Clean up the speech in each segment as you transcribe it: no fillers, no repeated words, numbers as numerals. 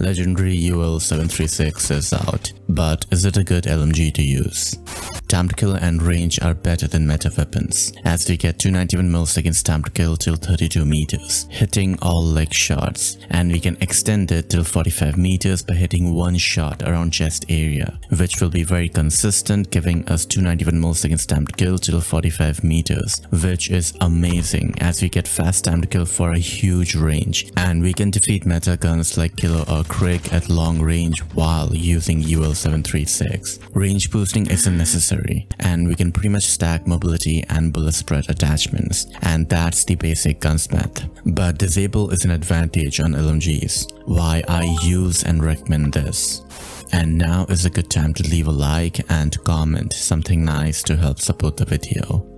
Legendary UL736 is out, but is it a good LMG to use? Time to kill and range are better than meta weapons, as we get 291 milliseconds time to kill till 32 meters, hitting all leg shots, and we can extend it till 45 meters by hitting one shot around chest area, which will be very consistent, giving us 291 milliseconds time to kill till 45 meters, which is amazing as we get fast time to kill for a huge range, and we can defeat meta guns like Kilo or Krieg at long range while using UL736. Range boosting isn't necessary, and we can pretty much stack mobility and bullet spread attachments, and that's the basic gunsmith. But disable is an advantage on LMGs, why I use and recommend this. And now is a good time to leave a like and comment something nice to help support the video.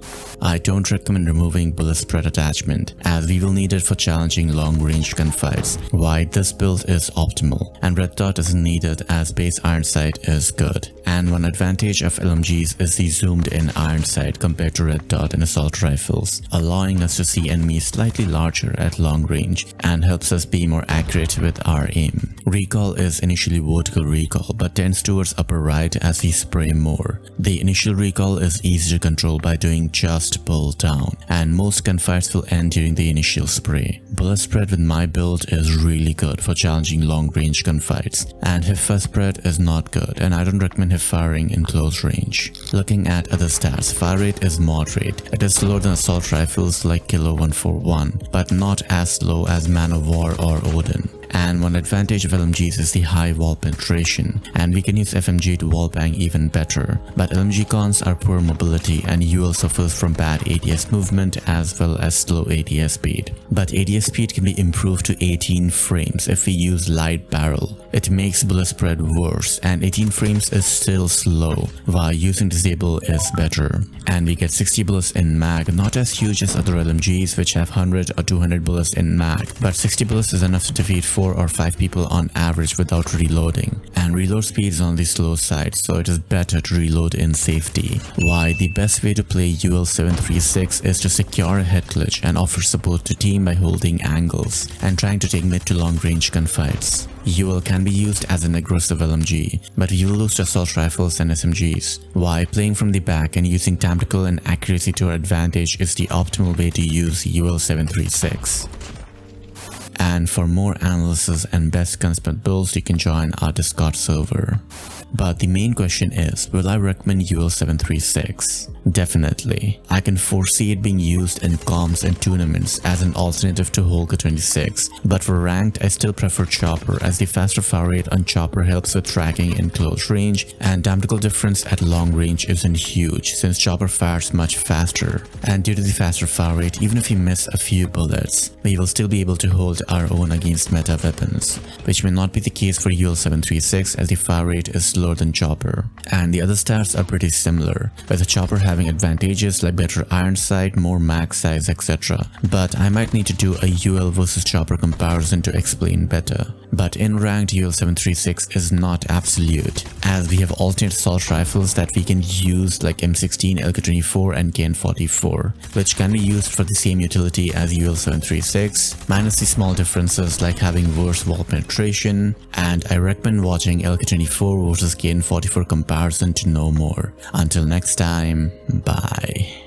I don't recommend removing bullet spread attachment, as we will need it for challenging long range gunfights, why this build is optimal, and red dot isn't needed as base iron sight is good. And one advantage of LMGs is the zoomed in iron sight compared to red dot in assault rifles, allowing us to see enemies slightly larger at long range and helps us be more accurate with our aim. Recoil is initially vertical recoil but tends towards upper right as we spray more. The initial recoil is easy to control by doing just pull down, and most gunfights will end during the initial spray. Bullet spread with my build is really good for challenging long range gunfights, and hip fire spread is not good, and I don't recommend hip firing in close range. Looking at other stats, fire rate is moderate. It is slower than assault rifles like Kilo 141, but not as slow as Man of War or Odin. And one advantage of LMGs is the high wall penetration, and we can use FMG to wallbang even better. But LMG cons are poor mobility, and UL suffers from bad ADS movement as well as slow ADS speed. But ADS speed can be improved to 18 frames if we use light barrel. It makes bullet spread worse, and 18 frames is still slow, while using disable is better. And we get 60 bullets in mag, not as huge as other LMGs which have 100 or 200 bullets in mag, but 60 bullets is enough to defeat 4 or 5 people on average without reloading. And reload speed is on the slow side, so it is better to reload in safety. Why the best way to play UL736 is to secure a head glitch and offer support to team by holding angles and trying to take mid to long range gunfights. UL can be used as an aggressive LMG, but you will lose to assault rifles and SMGs. Why playing from the back and using tactical and accuracy to our advantage is the optimal way to use UL736. And for more analysis and best gunsmith builds, you can join our Discord server. But the main question is, will I recommend UL736? Definitely. I can foresee it being used in comms and tournaments as an alternative to Holger 26, but for ranked I still prefer chopper, as the faster fire rate on chopper helps with tracking in close range, and tactical difference at long range isn't huge since chopper fires much faster, and due to the faster fire rate, even if we miss a few bullets, we will still be able to hold our own against meta weapons, which may not be the case for UL736 as the fire rate is slower than chopper. And the other stats are pretty similar, with the chopper having advantages like better iron sight, more mag size, etc. But I might need to do a UL versus chopper comparison to explain better. But in ranked, UL736 is not absolute, as we have alternate assault rifles that we can use like M16, LK24 and KN44, which can be used for the same utility as UL736, minus the small differences like having worse wall penetration, and I recommend watching LK24 versus KN44 comparison to know more. Until next time, bye.